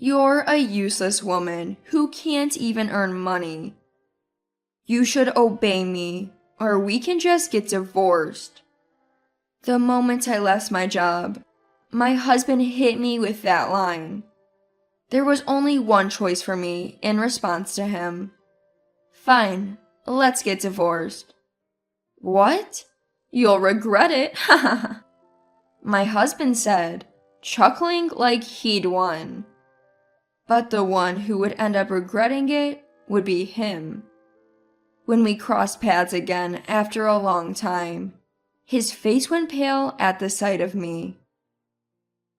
You're a useless woman who can't even earn money. You should obey me, or we can just get divorced. The moment I left my job, my husband hit me with that line. There was only one choice for me in response to him. Fine, let's get divorced. What? You'll regret it, haha. My husband said, chuckling like he'd won. But the one who would end up regretting it would be him. When we crossed paths again after a long time, his face went pale at the sight of me.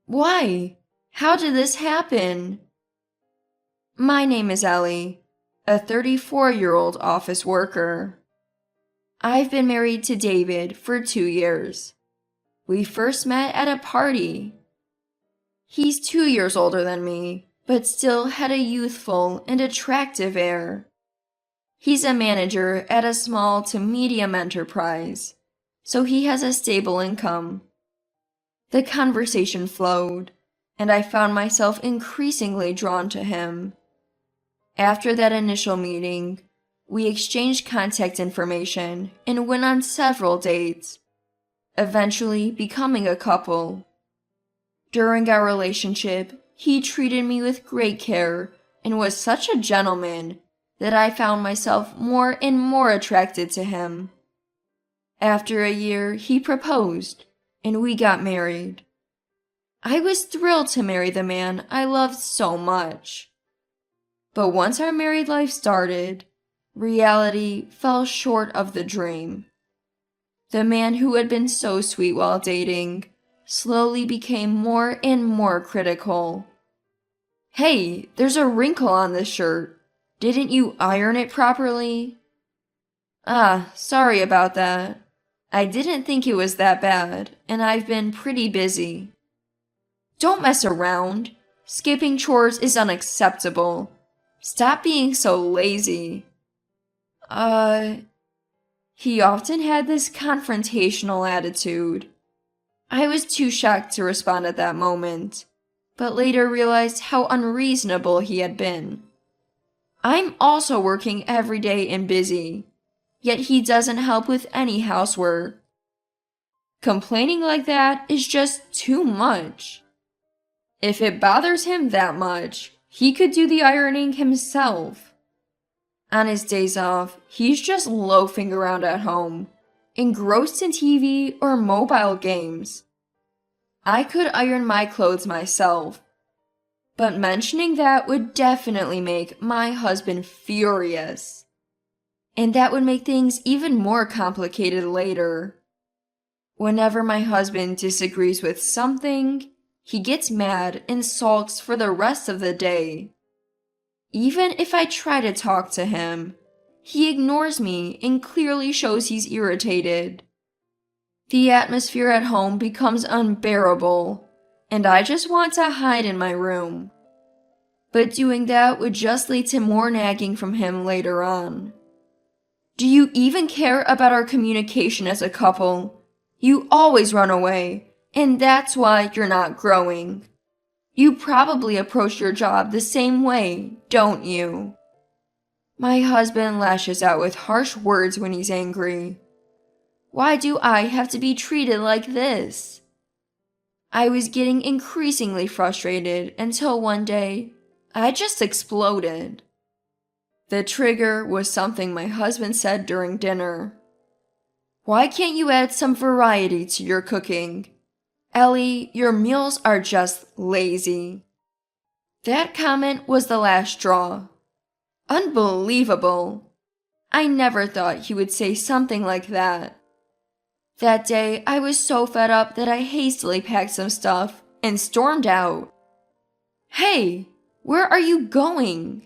Why? How did this happen? My name is Ellie, a 34-year-old office worker. I've been married to David for 2 years. We first met at a party. He's 2 years older than me, but still had a youthful and attractive air. He's a manager at a small to medium enterprise, so he has a stable income. The conversation flowed, and I found myself increasingly drawn to him. After that initial meeting, we exchanged contact information and went on several dates, eventually becoming a couple. During our relationship, he treated me with great care and was such a gentleman that I found myself more and more attracted to him. After a year, he proposed, and we got married. I was thrilled to marry the man I loved so much. But once our married life started, reality fell short of the dream. The man who had been so sweet while dating slowly became more and more critical. Hey, there's a wrinkle on this shirt. Didn't you iron it properly? Ah, sorry about that. I didn't think it was that bad, and I've been pretty busy. Don't mess around. Skipping chores is unacceptable. Stop being so lazy. He often had this confrontational attitude. I was too shocked to respond at that moment, but later realized how unreasonable he had been. I'm also working every day and busy, yet he doesn't help with any housework. Complaining like that is just too much. If it bothers him that much, he could do the ironing himself. On his days off, he's just loafing around at home, engrossed in TV or mobile games. I could iron my clothes myself, but mentioning that would definitely make my husband furious. And that would make things even more complicated later. Whenever my husband disagrees with something, he gets mad and sulks for the rest of the day. Even if I try to talk to him, he ignores me and clearly shows he's irritated. The atmosphere at home becomes unbearable, and I just want to hide in my room. But doing that would just lead to more nagging from him later on. Do you even care about our communication as a couple? You always run away, and that's why you're not growing. You probably approach your job the same way, don't you? My husband lashes out with harsh words when he's angry. Why do I have to be treated like this? I was getting increasingly frustrated until one day, I just exploded. The trigger was something my husband said during dinner. Why can't you add some variety to your cooking? Ellie, your meals are just lazy. That comment was the last straw. Unbelievable. I never thought he would say something like that. That day, I was so fed up that I hastily packed some stuff and stormed out. Hey, where are you going?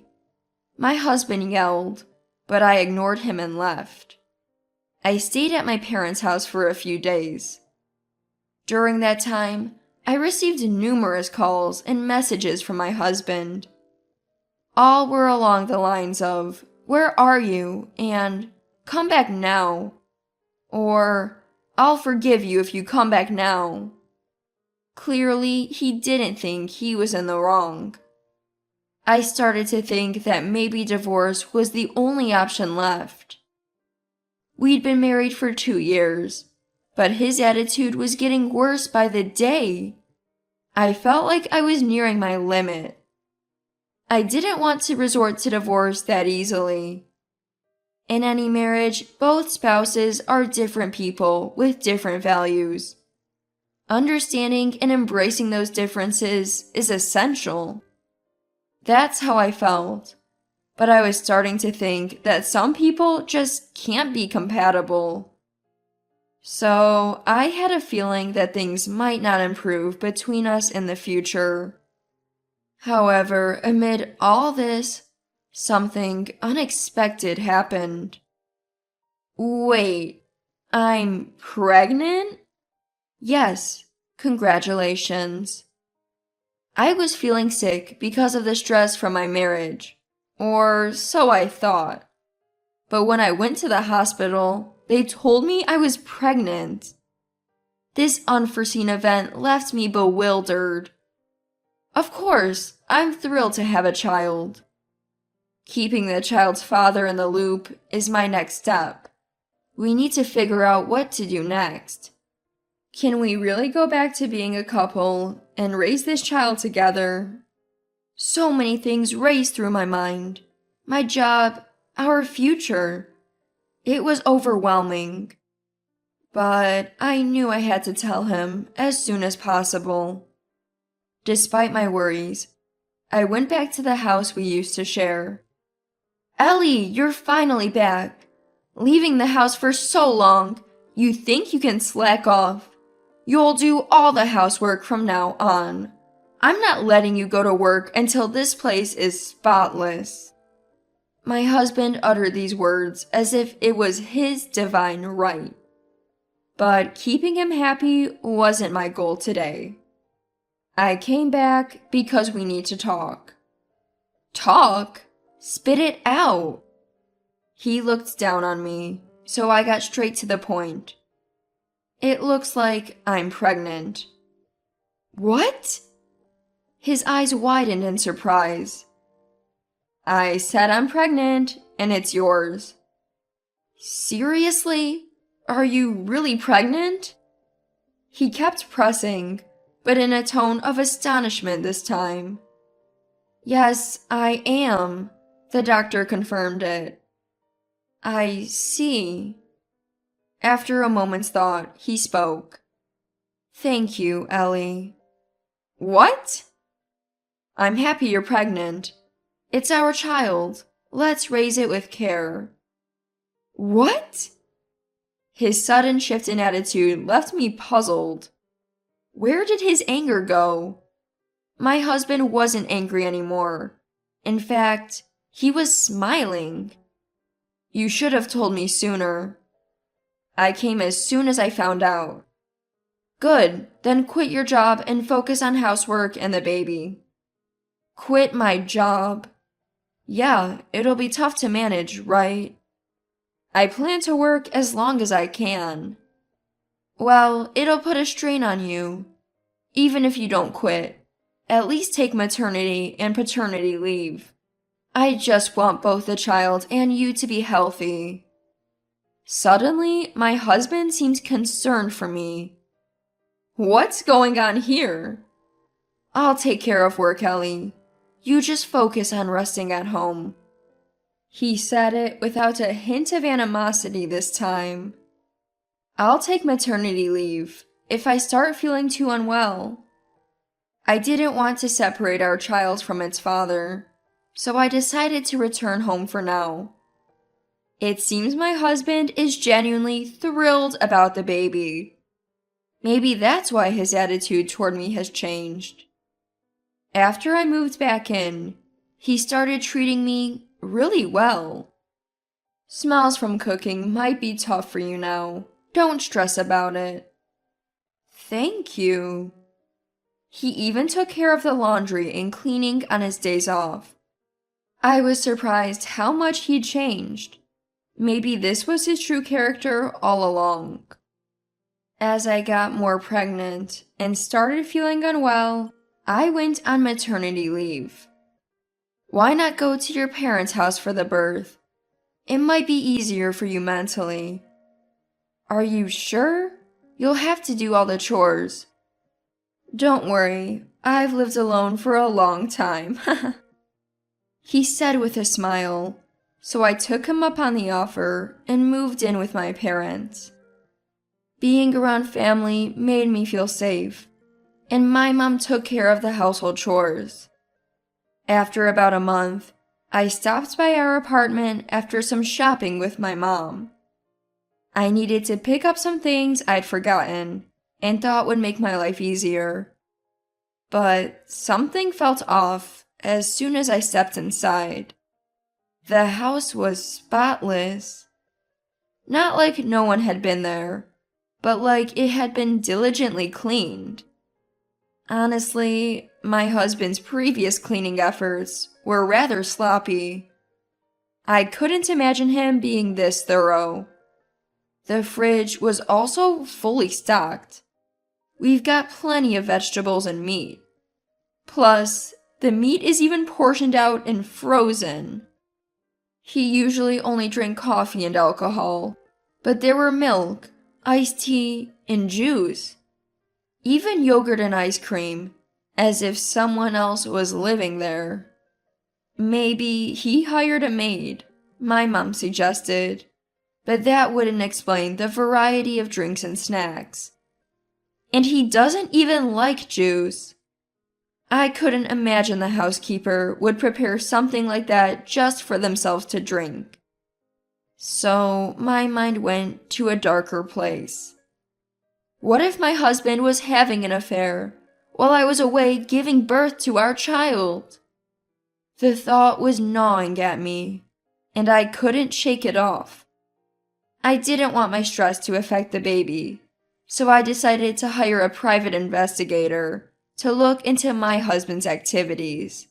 My husband yelled, but I ignored him and left. I stayed at my parents' house for a few days. During that time, I received numerous calls and messages from my husband. All were along the lines of, "Where are you?" and "Come back now," or "I'll forgive you if you come back now." Clearly, he didn't think he was in the wrong. I started to think that maybe divorce was the only option left. We'd been married for 2 years, but his attitude was getting worse by the day. I felt like I was nearing my limit. I didn't want to resort to divorce that easily. In any marriage, both spouses are different people with different values. Understanding and embracing those differences is essential. That's how I felt, but I was starting to think that some people just can't be compatible. So I had a feeling that things might not improve between us in the future. However, amid all this, something unexpected happened. Wait, I'm pregnant? Yes, congratulations. I was feeling sick because of the stress from my marriage, or so I thought. But when I went to the hospital, they told me I was pregnant. This unforeseen event left me bewildered. Of course, I'm thrilled to have a child. Keeping the child's father in the loop is my next step. We need to figure out what to do next. Can we really go back to being a couple and raise this child together? So many things raced through my mind. My job, our future. It was overwhelming. But I knew I had to tell him as soon as possible. Despite my worries, I went back to the house we used to share. Ellie, you're finally back. Leaving the house for so long, you think you can slack off. You'll do all the housework from now on. I'm not letting you go to work until this place is spotless. My husband uttered these words as if it was his divine right. But keeping him happy wasn't my goal today. I came back because we need to talk. Talk? Spit it out. He looked down on me, so I got straight to the point. It looks like I'm pregnant. What? His eyes widened in surprise. I said I'm pregnant, and it's yours. Seriously? Are you really pregnant? He kept pressing, but in a tone of astonishment this time. Yes, I am. The doctor confirmed it. I see. After a moment's thought, he spoke. Thank you, Ellie. What? I'm happy you're pregnant. It's our child. Let's raise it with care. What? His sudden shift in attitude left me puzzled. Where did his anger go? My husband wasn't angry anymore. In fact, he was smiling. You should have told me sooner. I came as soon as I found out. Good, then quit your job and focus on housework and the baby. Quit my job? Yeah, it'll be tough to manage, right? I plan to work as long as I can. Well, it'll put a strain on you. Even if you don't quit, at least take maternity and paternity leave. I just want both the child and you to be healthy. Suddenly, my husband seemed concerned for me. What's going on here? I'll take care of work, Ellie. You just focus on resting at home. He said it without a hint of animosity this time. I'll take maternity leave if I start feeling too unwell. I didn't want to separate our child from its father, so I decided to return home for now. It seems my husband is genuinely thrilled about the baby. Maybe that's why his attitude toward me has changed. After I moved back in, he started treating me really well. Smells from cooking might be tough for you now. Don't stress about it. Thank you. He even took care of the laundry and cleaning on his days off. I was surprised how much he'd changed. Maybe this was his true character all along. As I got more pregnant and started feeling unwell, I went on maternity leave. Why not go to your parents' house for the birth? It might be easier for you mentally. Are you sure? You'll have to do all the chores. Don't worry, I've lived alone for a long time. He said with a smile, so I took him up on the offer and moved in with my parents. Being around family made me feel safe, and my mom took care of the household chores. After about a month, I stopped by our apartment after some shopping with my mom. I needed to pick up some things I'd forgotten and thought would make my life easier. But something felt off as soon as I stepped inside. The house was spotless. Not like no one had been there, but like it had been diligently cleaned. Honestly, my husband's previous cleaning efforts were rather sloppy. I couldn't imagine him being this thorough. The fridge was also fully stocked. We've got plenty of vegetables and meat. Plus, the meat is even portioned out and frozen. He usually only drank coffee and alcohol, but there were milk, iced tea, and juice. Even yogurt and ice cream, as if someone else was living there. Maybe he hired a maid, my mom suggested, but that wouldn't explain the variety of drinks and snacks. And he doesn't even like juice. I couldn't imagine the housekeeper would prepare something like that just for themselves to drink. So my mind went to a darker place. What if my husband was having an affair while I was away giving birth to our child? The thought was gnawing at me, and I couldn't shake it off. I didn't want my stress to affect the baby, so I decided to hire a private investigator to look into my husband's activities.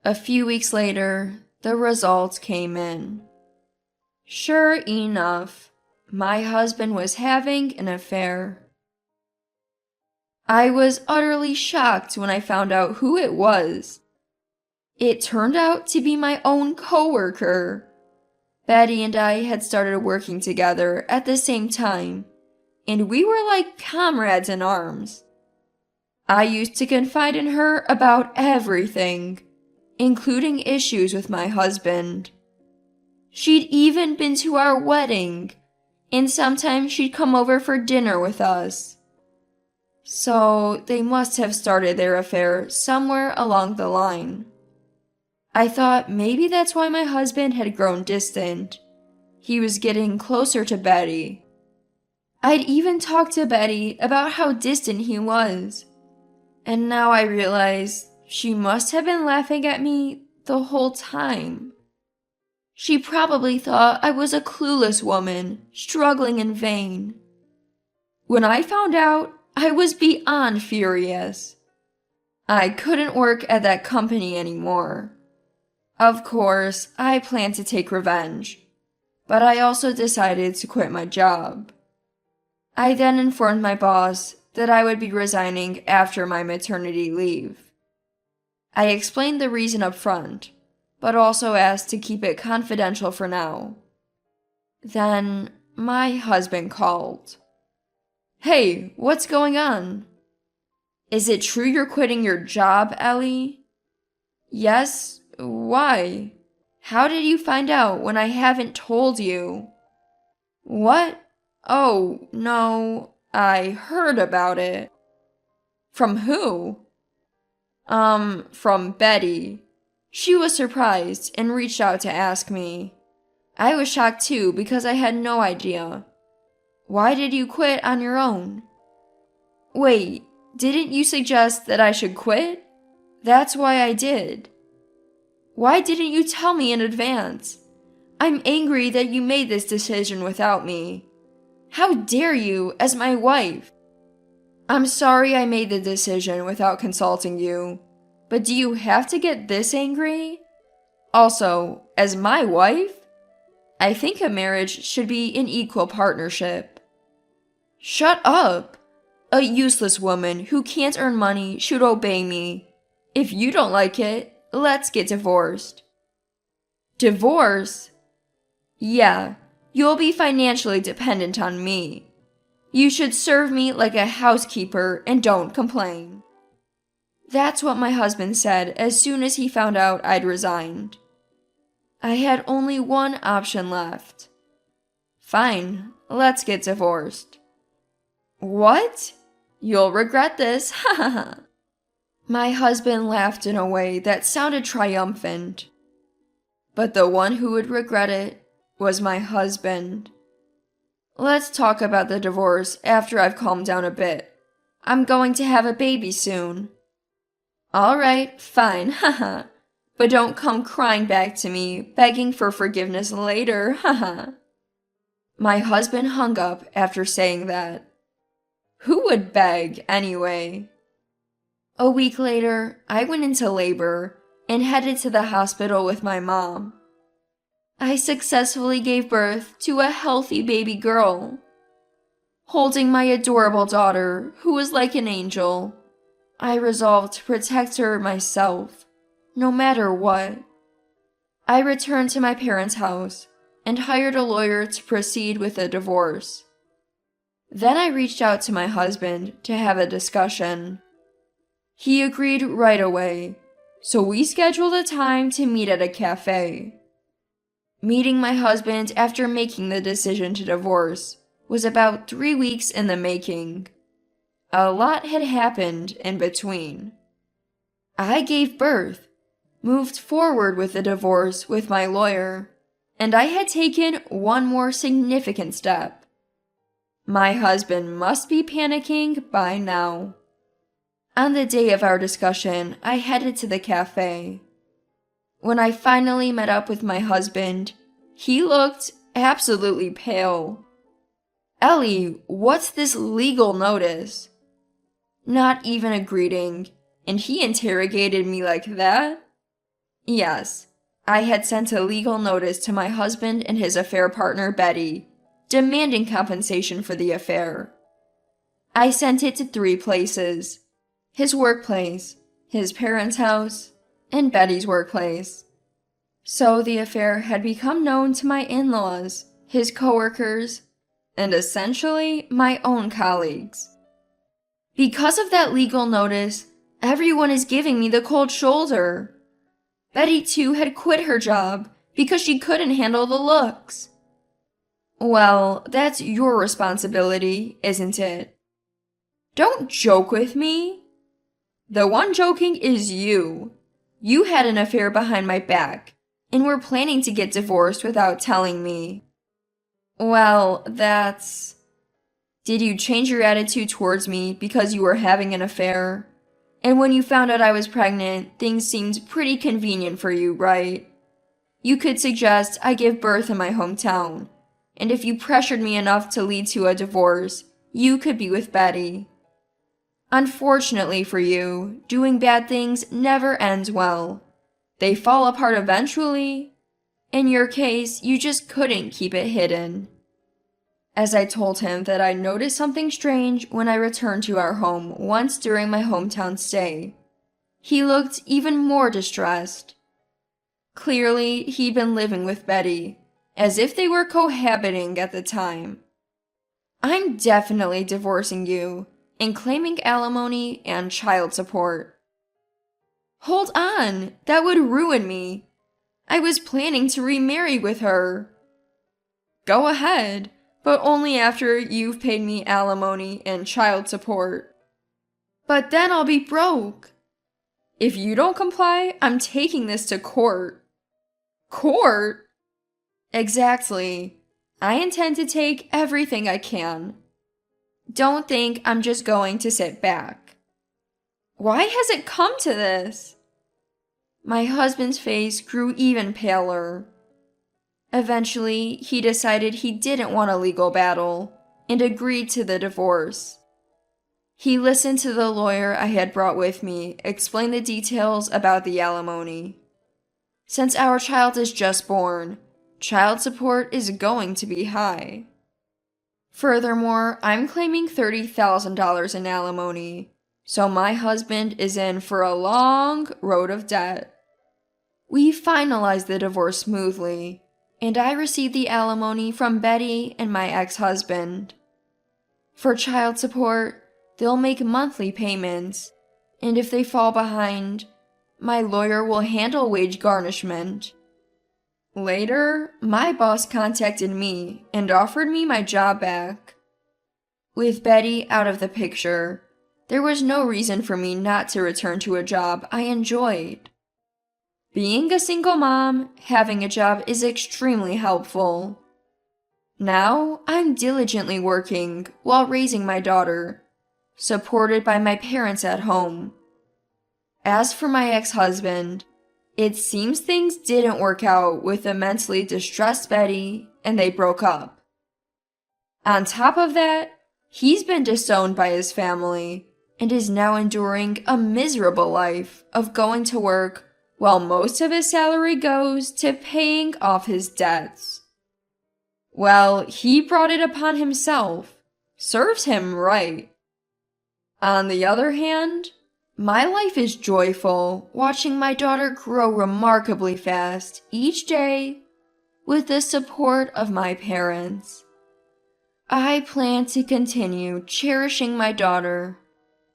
A few weeks later, the results came in. Sure enough, my husband was having an affair. I was utterly shocked when I found out who it was. It turned out to be my own coworker. Betty and I had started working together at the same time, and we were like comrades in arms. I used to confide in her about everything, including issues with my husband. She'd even been to our wedding, and sometimes she'd come over for dinner with us. So they must have started their affair somewhere along the line. I thought maybe that's why my husband had grown distant. He was getting closer to Betty. I'd even talked to Betty about how distant he was. And now I realize she must have been laughing at me the whole time. She probably thought I was a clueless woman, struggling in vain. When I found out, I was beyond furious. I couldn't work at that company anymore. Of course, I planned to take revenge, but I also decided to quit my job. I then informed my boss that I would be resigning after my maternity leave. I explained the reason up front, but also asked to keep it confidential for now. Then my husband called. Hey, what's going on? Is it true you're quitting your job, Ellie? Yes, why? How did you find out when I haven't told you? What? Oh, no, I heard about it. From who? From Betty. She was surprised and reached out to ask me. I was shocked too because I had no idea. Why did you quit on your own? Wait, didn't you suggest that I should quit? That's why I did. Why didn't you tell me in advance? I'm angry that you made this decision without me. How dare you, as my wife? I'm sorry I made the decision without consulting you, but do you have to get this angry? Also, as my wife? I think a marriage should be an equal partnership. Shut up! A useless woman who can't earn money should obey me. If you don't like it, let's get divorced. Divorce? Yeah, you'll be financially dependent on me. You should serve me like a housekeeper and don't complain. That's what my husband said as soon as he found out I'd resigned. I had only one option left. Fine, let's get divorced. What? You'll regret this, ha ha ha. My husband laughed in a way that sounded triumphant. But the one who would regret it was my husband. Let's talk about the divorce after I've calmed down a bit. I'm going to have a baby soon. Alright, fine, haha. But don't come crying back to me, begging for forgiveness later, haha. My husband hung up after saying that. Who would beg, anyway? A week later, I went into labor and headed to the hospital with my mom. I successfully gave birth to a healthy baby girl. Holding my adorable daughter, who was like an angel, I resolved to protect her myself, no matter what. I returned to my parents' house and hired a lawyer to proceed with the divorce. Then I reached out to my husband to have a discussion. He agreed right away, so we scheduled a time to meet at a cafe. Meeting my husband after making the decision to divorce was about 3 weeks in the making. A lot had happened in between. I gave birth, moved forward with the divorce with my lawyer, and I had taken one more significant step. My husband must be panicking by now. On the day of our discussion, I headed to the cafe. When I finally met up with my husband, he looked absolutely pale. Ellie, what's this legal notice? Not even a greeting, and he interrogated me like that? Yes, I had sent a legal notice to my husband and his affair partner Betty, demanding compensation for the affair. I sent it to 3 places: his workplace, his parents' house, and Betty's workplace. So the affair had become known to my in-laws, his coworkers, and essentially my own colleagues. Because of that legal notice, everyone is giving me the cold shoulder. Betty, too, had quit her job because she couldn't handle the looks. Well, that's your responsibility, isn't it? Don't joke with me. The one joking is you. You had an affair behind my back, and were planning to get divorced without telling me. Well, that's... Did you change your attitude towards me because you were having an affair? And when you found out I was pregnant, things seemed pretty convenient for you, right? You could suggest I give birth in my hometown, and if you pressured me enough to lead to a divorce, you could be with Betty. Unfortunately for you, doing bad things never ends well. They fall apart eventually. In your case, you just couldn't keep it hidden. As I told him that I noticed something strange when I returned to our home once during my hometown stay, he looked even more distressed. Clearly, he'd been living with Betty, as if they were cohabiting at the time. I'm definitely divorcing you and claiming alimony and child support. Hold on, that would ruin me. I was planning to remarry with her. Go ahead, but only after you've paid me alimony and child support. But then I'll be broke. If you don't comply, I'm taking this to court. Court? Exactly. I intend to take everything I can. Don't think I'm just going to sit back. Why has it come to this? My husband's face grew even paler. Eventually, he decided he didn't want a legal battle and agreed to the divorce. He listened to the lawyer I had brought with me explain the details about the alimony. Since our child is just born, child support is going to be high. Furthermore, I'm claiming $30,000 in alimony, so my husband is in for a long road of debt. We finalized the divorce smoothly, and I received the alimony from Betty and my ex-husband. For child support, they'll make monthly payments, and if they fall behind, my lawyer will handle wage garnishment. Later, my boss contacted me and offered me my job back. With Betty out of the picture, there was no reason for me not to return to a job I enjoyed. Being a single mom, having a job is extremely helpful. Now, I'm diligently working while raising my daughter, supported by my parents at home. As for my ex-husband, it seems things didn't work out with the mentally distressed Betty, and they broke up. On top of that, he's been disowned by his family and is now enduring a miserable life of going to work while most of his salary goes to paying off his debts. Well, he brought it upon himself. Serves him right. On the other hand, my life is joyful watching my daughter grow remarkably fast each day with the support of my parents. I plan to continue cherishing my daughter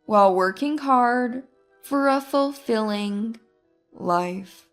while working hard for a fulfilling life.